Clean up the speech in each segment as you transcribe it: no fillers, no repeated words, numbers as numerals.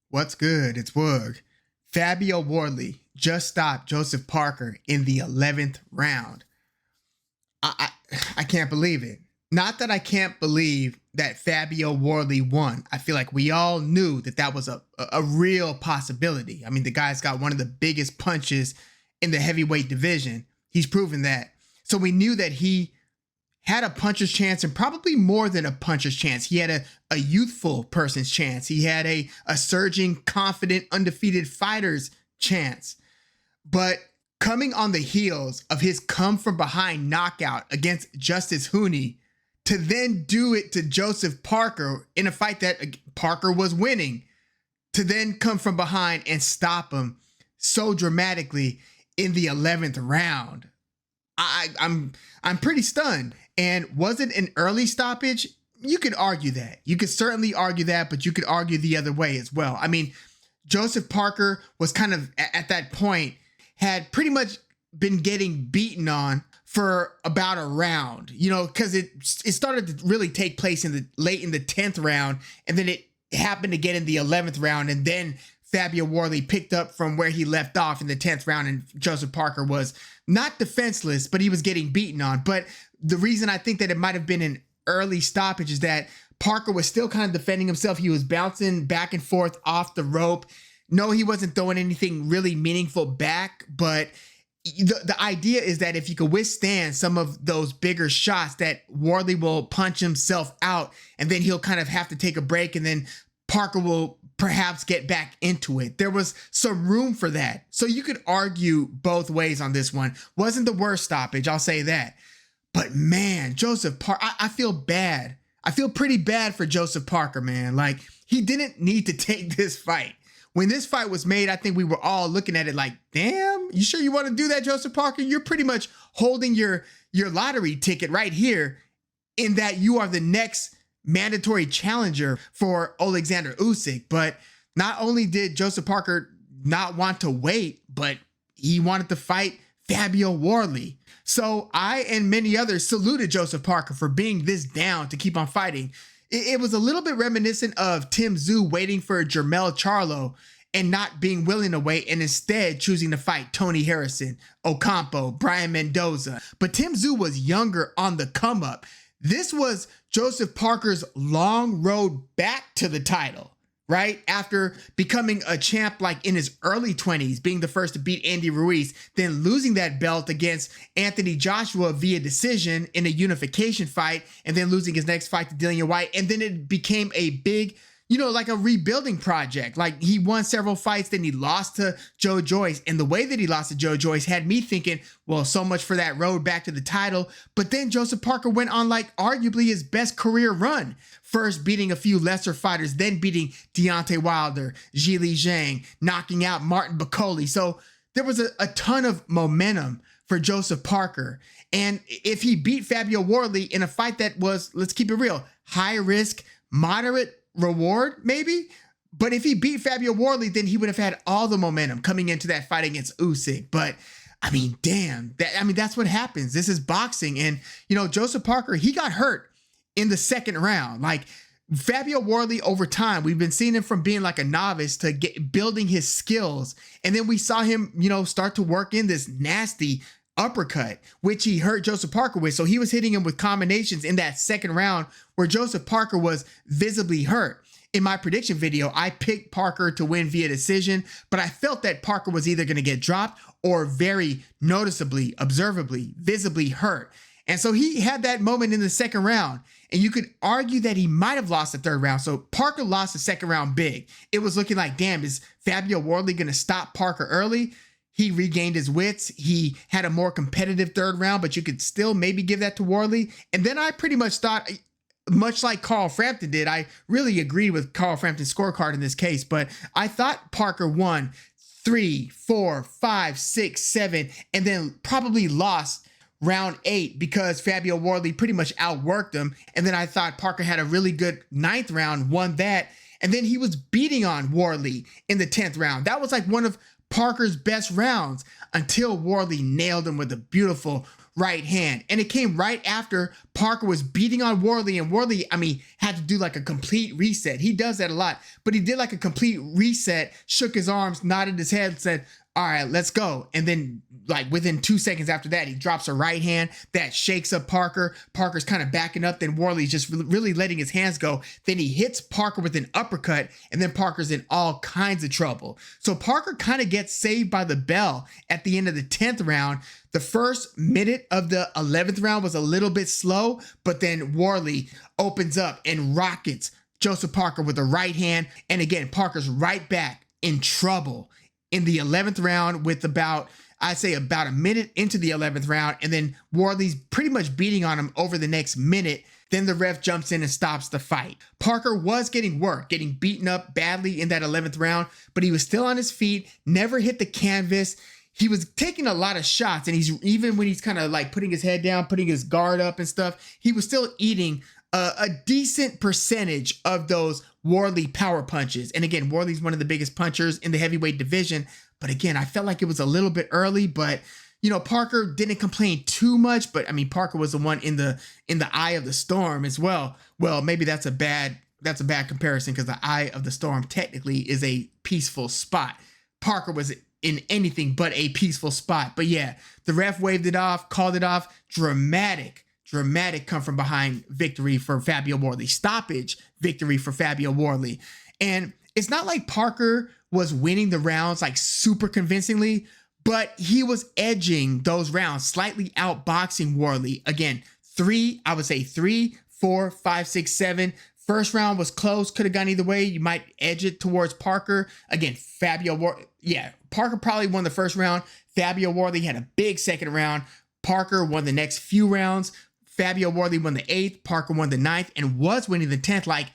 What's good? It's Woog. Fabio Wardley just stopped Joseph Parker in the 11th round. I can't believe it. Not that I can't believe that Fabio Wardley won. I feel like we all knew that that was a real possibility. I mean, the guy's got one of the biggest punches in the heavyweight division. He's proven that. So we knew that he had a puncher's chance, and probably more than a puncher's chance. He had a youthful person's chance. He had a surging, confident, undefeated fighter's chance. But coming on the heels of his come-from-behind knockout against Justice Hooney, to then do it to Joseph Parker in a fight that Parker was winning, to then come from behind and stop him so dramatically in the 11th round. I'm pretty stunned. And was it an early stoppage? You could argue that. You could certainly argue that, but you could argue the other way as well. I mean, Joseph Parker was kind of at that point had pretty much been getting beaten on for about a round, you know, because it started to really take place in the late in the 10th round, and then it happened again in the 11th round, and then Fabio Wardley picked up from where he left off in the 10th round, and Joseph Parker was not defenseless, but he was getting beaten on. But the reason I think that it might have been an early stoppage is that Parker was still kind of defending himself. He was bouncing back and forth off the rope. No, he wasn't throwing anything really meaningful back, but the idea is that if you could withstand some of those bigger shots, that Wardley will punch himself out, and then he'll kind of have to take a break, and then Parker will perhaps get back into it. There was some room for that. So you could argue both ways on this one. Wasn't the worst stoppage, I'll say that. But man, Joseph Parker, I feel bad. I feel pretty bad for Joseph Parker, man. Like, he didn't need to take this fight. When this fight was made, I think we were all looking at it like, damn, you sure you want to do that, Joseph Parker? You're pretty much holding your lottery ticket right here, in that you are the next mandatory challenger for Oleksandr Usyk. But not only did Joseph Parker not want to wait, but he wanted to fight Fabio Wardley. So I and many others saluted Joseph Parker for being this down to keep on fighting. It was a little bit reminiscent of Tim Tszyu waiting for Jermell Charlo and not being willing to wait, and instead choosing to fight Tony Harrison, Ocampo, Brian Mendoza. But Tim Tszyu was younger on the come up. This was Joseph Parker's long road back to the title, right? After becoming a champ like in his early 20s, being the first to beat Andy Ruiz, then losing that belt against Anthony Joshua via decision in a unification fight, and then losing his next fight to Dillian White. And then it became a big, you know, like a rebuilding project. Like, he won several fights, then he lost to Joe Joyce. And the way that he lost to Joe Joyce had me thinking, well, so much for that road back to the title. But then Joseph Parker went on like arguably his best career run. First beating a few lesser fighters, then beating Deontay Wilder, Zhilei Zhang, knocking out Martin Bakole. So there was a ton of momentum for Joseph Parker. And if he beat Fabio Wardley in a fight that was, let's keep it real, high risk, moderate reward, maybe. But if he beat Fabio Wardley, then he would have had all the momentum coming into that fight against Usyk. But I mean, damn, that's what happens. This is boxing. And, you know, Joseph Parker, he got hurt in the second round. Like, Fabio Wardley, over time, we've been seeing him from being like a novice to building his skills. And then we saw him, you know, start to work in this nasty uppercut, which he hurt Joseph Parker with. So he was hitting him with combinations in that second round where Joseph Parker was visibly hurt. In my prediction video, I picked Parker to win via decision, but I felt that Parker was either going to get dropped or very noticeably, observably, visibly hurt. And so he had that moment in the second round, and you could argue that he might have lost the third round. So Parker lost the second round big. It was looking like, damn, is Fabio Wardley going to stop Parker early? He regained his wits. He had a more competitive third round, but you could still maybe give that to Wardley. And then I pretty much thought, much like Carl Frampton did, I really agreed with Carl Frampton's scorecard in this case, but I thought Parker won 3, 4, 5, 6, 7, and then probably lost round 8 because Fabio Wardley pretty much outworked him. And then I thought Parker had a really good 9th round, won that. And then he was beating on Wardley in the 10th round. That was like one of Parker's best rounds until Wardley nailed him with a beautiful right hand. And it came right after Parker was beating on Wardley. And Wardley, I mean, had to do like a complete reset. He does that a lot, but he did like a complete reset, shook his arms, nodded his head, said, all right, let's go. And then like within 2 seconds after that, he drops a right hand that shakes up Parker. Parker's kind of backing up. Then Wardley's just really letting his hands go. Then he hits Parker with an uppercut, and then Parker's in all kinds of trouble. So Parker kind of gets saved by the bell at the end of the 10th round. The first minute of the 11th round was a little bit slow, but then Wardley opens up and rockets Joseph Parker with a right hand. And again, Parker's right back in trouble in the 11th round with I'd say about a minute into the 11th round. And then Wardley's pretty much beating on him over the next minute. Then the ref jumps in and stops the fight. Parker was getting work, getting beaten up badly in that 11th round, but he was still on his feet, never hit the canvas. He was taking a lot of shots, and even when he's kind of like putting his head down, putting his guard up and stuff, he was still eating a decent percentage of those Wardley power punches. And again, Wardley's one of the biggest punchers in the heavyweight division. But again, I felt like it was a little bit early, but you know, Parker didn't complain too much. But I mean, Parker was the one in the eye of the storm as well. Well, maybe that's a bad comparison, because the eye of the storm technically is a peaceful spot. Parker was in anything but a peaceful spot. But yeah, the ref waved it off, called it off. Dramatic come from behind victory for Fabio Wardley. Stoppage victory for Fabio Wardley. And it's not like Parker was winning the rounds like super convincingly, but he was edging those rounds, slightly outboxing Wardley. Again, I would say 3, 4, 5, 6, 7. First round was close, could have gone either way. You might edge it towards Parker. Again, Parker probably won the first round. Fabio Wardley had a big second round. Parker won the next few rounds. Fabio Wardley won the 8th. Parker won the 9th and was winning the 10th. Like,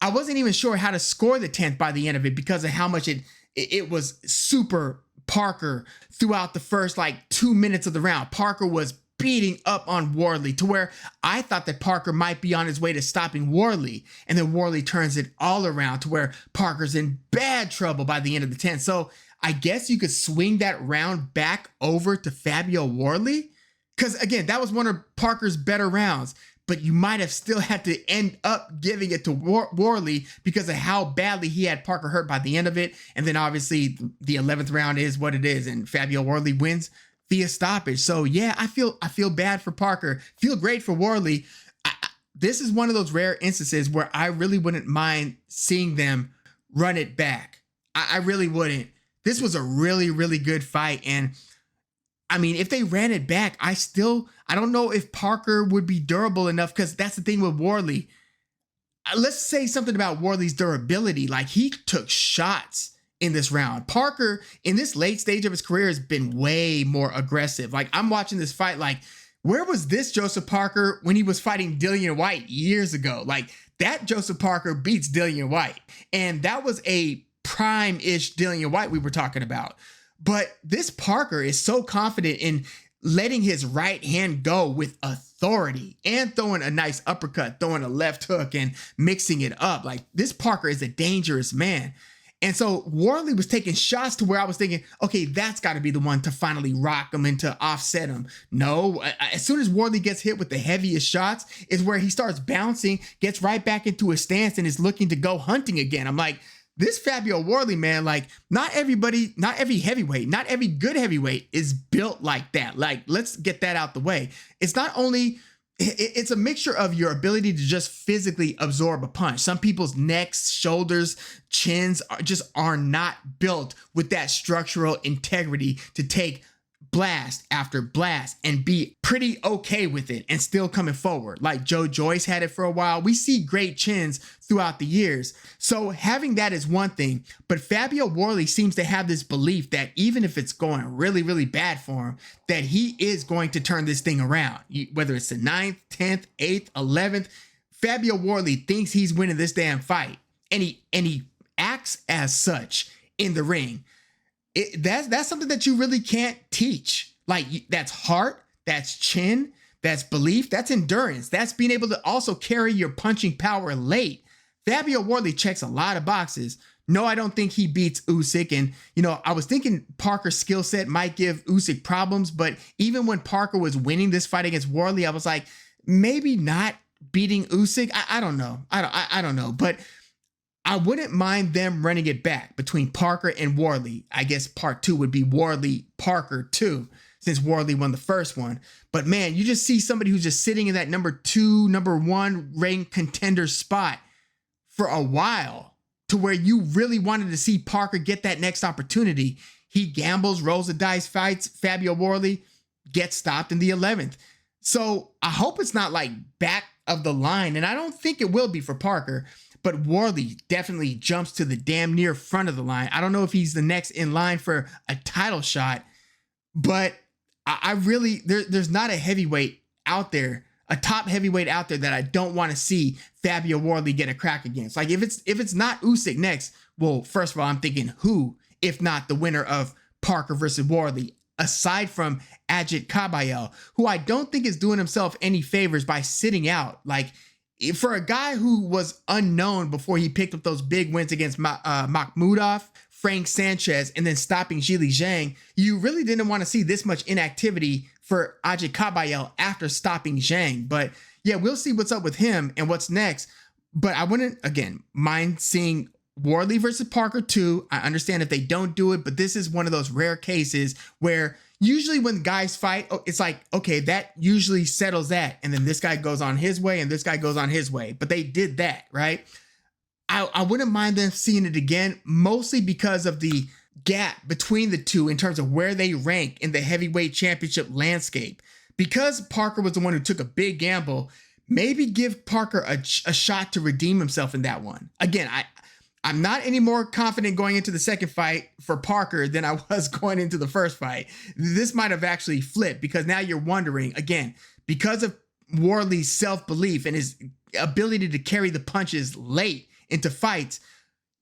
I wasn't even sure how to score the 10th by the end of it, because of how much it was super Parker throughout the first like 2 minutes of the round. Parker was beating up on Wardley to where I thought that Parker might be on his way to stopping Wardley. And then Wardley turns it all around to where Parker's in bad trouble by the end of the 10th. So I guess you could swing that round back over to Fabio Wardley, because again, that was one of Parker's better rounds. But you might have still had to end up giving it to Wardley because of how badly he had Parker hurt by the end of it. And then obviously the 11th round is what it is, and Fabio Wardley wins via stoppage. So yeah, I feel bad for Parker. Feel great for Wardley. This is one of those rare instances where I really wouldn't mind seeing them run it back. I really wouldn't. This was a really, really good fight. And I mean, if they ran it back, I don't know if Parker would be durable enough, because that's the thing with Wardley. Let's say something about Wardley's durability. Like, he took shots in this round. Parker, in this late stage of his career, has been way more aggressive. Like, I'm watching this fight, like, where was this Joseph Parker when he was fighting Dillian Whyte years ago? Like, that Joseph Parker beats Dillian Whyte. And that was a prime-ish Dillian Whyte we were talking about. But this Parker is so confident in letting his right hand go with authority and throwing a nice uppercut, throwing a left hook and mixing it up. Like, this Parker is a dangerous man. And so Wardley was taking shots to where I was thinking, okay, that's got to be the one to finally rock him and to offset him. No, as soon as Wardley gets hit with the heaviest shots is where he starts bouncing, gets right back into his stance, and is looking to go hunting again. I'm like, this Fabio Wardley, man, like, not every heavyweight, not every good heavyweight is built like that. Like, let's get that out the way. It's not only, it's a mixture of your ability to just physically absorb a punch. Some people's necks, shoulders, chins are not built with that structural integrity to take blast after blast and be pretty okay with it and still coming forward. Like Joe Joyce had it for a while. We see great chins throughout the years. So having that is one thing, but Fabio Wardley seems to have this belief that even if it's going really, really bad for him, that he is going to turn this thing around. Whether it's the 9th, 10th, 8th, 11th, Fabio Wardley thinks he's winning this damn fight. And he acts as such in the ring. That's something that you really can't teach. Like, that's heart, that's chin, that's belief, that's endurance, that's being able to also carry your punching power late. Fabio Wardley checks a lot of boxes. No, I don't think he beats Usyk. And, I was thinking Parker's skill set might give Usyk problems. But even when Parker was winning this fight against Wardley, I was like, maybe not beating Usyk. I don't know. I don't know. But I wouldn't mind them running it back between Parker and Wardley. I guess part 2 would be Wardley-Parker 2, since Wardley won the first one. But man, you just see somebody who's just sitting in that number 2, number 1 ranked contender spot for a while, to where you really wanted to see Parker get that next opportunity. He gambles, rolls the dice, fights Fabio Wardley, gets stopped in the 11th. So I hope it's not like back of the line, and I don't think it will be for Parker, but Wardley definitely jumps to the damn near front of the line. I don't know if he's the next in line for a title shot, but I really, there's not a heavyweight out there, a top heavyweight out there that I don't want to see Fabio Wardley get a crack against. Like if it's not Usyk next, well, first of all, I'm thinking who, if not the winner of Parker versus Wardley, aside from Ajit Kabayel, who I don't think is doing himself any favors by sitting out. Like, for a guy who was unknown before he picked up those big wins against Makhmudov, Frank Sanchez, and then stopping Zhilei Zhang, you really didn't want to see this much inactivity for Ajit Kabayel after stopping Zhang. But yeah, we'll see what's up with him and what's next. But I wouldn't, again, mind seeing Wardley versus Parker 2. I understand if they don't do it, but this is one of those rare cases where usually when guys fight, it's like, okay, that usually settles that. And then this guy goes on his way and this guy goes on his way. But they did that, right? I wouldn't mind them seeing it again, mostly because of the gap between the two in terms of where they rank in the heavyweight championship landscape. Because Parker was the one who took a big gamble, maybe give Parker a shot to redeem himself in that one. Again, I'm not any more confident going into the second fight for Parker than I was going into the first fight. This might have actually flipped, because now you're wondering, again, because of Wardley's self-belief and his ability to carry the punches late into fights,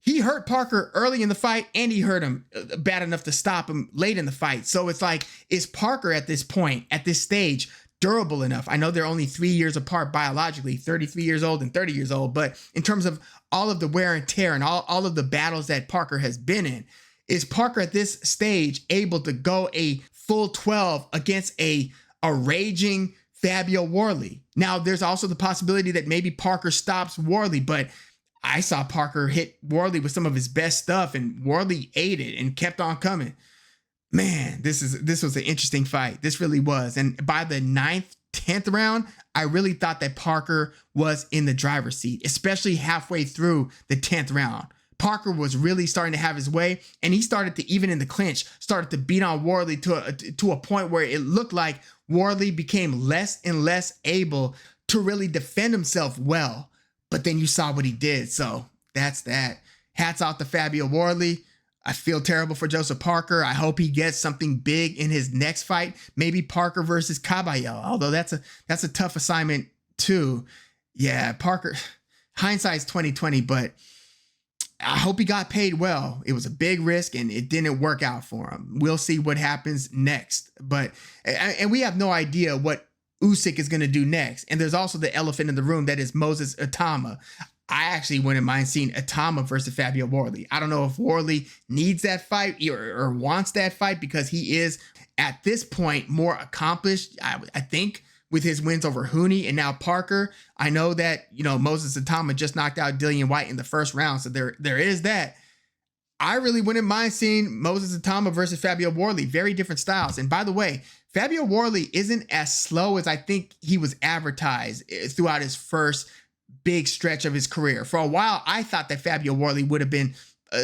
he hurt Parker early in the fight and he hurt him bad enough to stop him late in the fight. So it's like, is Parker at this point, at this stage, durable enough? I know they're only 3 years apart biologically, 33 years old and 30 years old, but in terms of all of the wear and tear and all of the battles that Parker has been in, is Parker at this stage able to go a full 12 against a raging Fabio Wardley? Now, there's also the possibility that maybe Parker stops Wardley, but I saw Parker hit Wardley with some of his best stuff, and Wardley ate it and kept on coming. Man, this was an interesting fight. This really was. And by the 9th, 10th round, I really thought that Parker was in the driver's seat, especially halfway through the 10th round. Parker was really starting to have his way, and he started to, even in the clinch, started to beat on Wardley to a point where it looked like Wardley became less and less able to really defend himself well. But then you saw what he did. So that's that. Hats off to Fabio Wardley. I feel terrible for Joseph Parker. I hope he gets something big in his next fight. Maybe Parker versus Kabayel, although that's a tough assignment too. Yeah, Parker, hindsight's 2020, but I hope he got paid well. It was a big risk and it didn't work out for him. We'll see what happens next. And we have no idea what Usyk is going to do next. And there's also the elephant in the room, that is Moses Itama. I actually wouldn't mind seeing Itama versus Fabio Wardley. I don't know if Wardley needs that fight or wants that fight, because he is at this point more accomplished, I think, with his wins over Hooney and now Parker. I know that, Moses Itama just knocked out Dillian White in the first round. So there is that. I really wouldn't mind seeing Moses Itama versus Fabio Wardley. Very different styles. And by the way, Fabio Wardley isn't as slow as I think he was advertised throughout his first big stretch of his career. For a while, I thought that Fabio Wardley would have been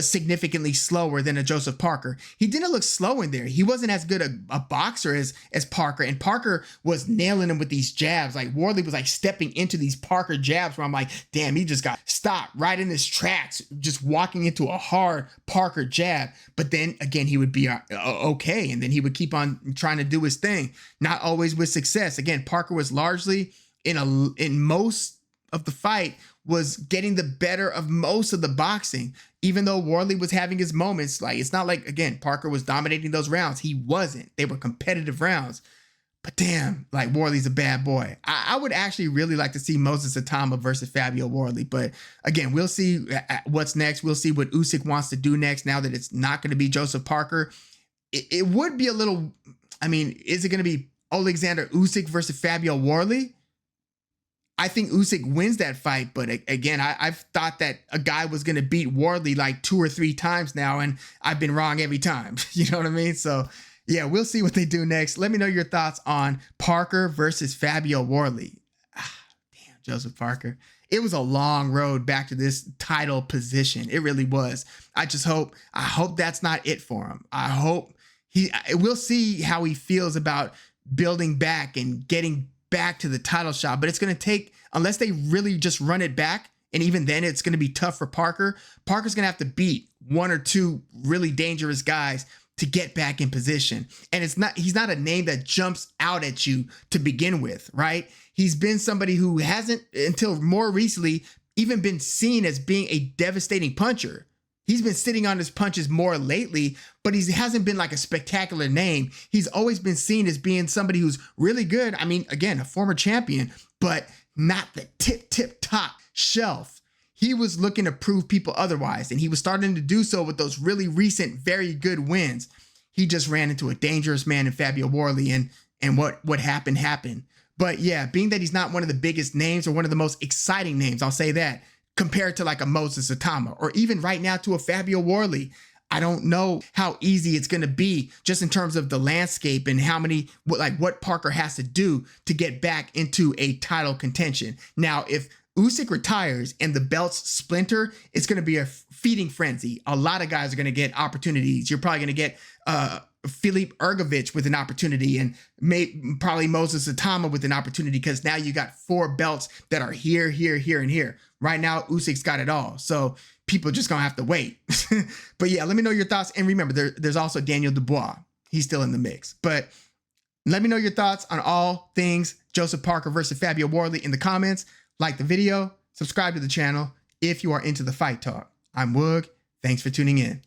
significantly slower than a Joseph Parker. He didn't look slow in there. He wasn't as good a boxer as Parker, and Parker was nailing him with these jabs. Like, Wardley was like stepping into these Parker jabs where I'm like, damn, he just got stopped right in his tracks, just walking into a hard Parker jab. But then again, he would be okay, and then he would keep on trying to do his thing, not always with success. Again, Parker was largely in most of the fight was getting the better of most of the boxing, even though Wardley was having his moments. Like, it's not like, again, Parker was dominating those rounds. He wasn't. They were competitive rounds. But damn, like Wardley's a bad boy. I would actually really like to see Moses Atama versus Fabio Wardley. But again, we'll see what's next. We'll see what Usyk wants to do next now that it's not going to be Joseph Parker. It would be a little, I mean, is it going to be Oleksandr Usyk versus Fabio Wardley? I think Usyk wins that fight, but again, I've thought that a guy was going to beat Wardley like 2 or 3 times now, and I've been wrong every time. You know what I mean? So yeah, we'll see what they do next. Let me know your thoughts on Parker versus Fabio Wardley. Damn, Joseph Parker. It was a long road back to this title position. It really was. I hope that's not it for him. I hope we'll see how he feels about building back and getting back to the title shot, but it's going to take, unless they really just run it back, and even then it's going to be tough for Parker. Parker's going to have to beat 1 or 2 really dangerous guys to get back in position. And he's not a name that jumps out at you to begin with, right? He's been somebody who hasn't, until more recently, even been seen as being a devastating puncher. He's been sitting on his punches more lately, but he hasn't been like a spectacular name. He's always been seen as being somebody who's really good. I mean, again, a former champion, but not the tip top shelf. He was looking to prove people otherwise, and he was starting to do so with those really recent, very good wins. He just ran into a dangerous man in Fabio Wardley, and what happened. But yeah, being that he's not one of the biggest names or one of the most exciting names, I'll say that, compared to like a Moses Atama or even right now to a Fabio Wardley, I don't know how easy it's going to be just in terms of the landscape and what Parker has to do to get back into a title contention. Now, if Usyk retires and the belts splinter, it's going to be a feeding frenzy. A lot of guys are going to get opportunities. You're probably going to get Filip Ergovic with an opportunity, and probably Moses Atama with an opportunity, because now you got 4 belts that are here, and here. Right now, Usyk's got it all. So people just going to have to wait. But yeah, let me know your thoughts. And remember, there's also Daniel Dubois. He's still in the mix. But let me know your thoughts on all things Joseph Parker versus Fabio Wardley in the comments. Like the video, subscribe to the channel if you are into the fight talk. I'm Woog. Thanks for tuning in.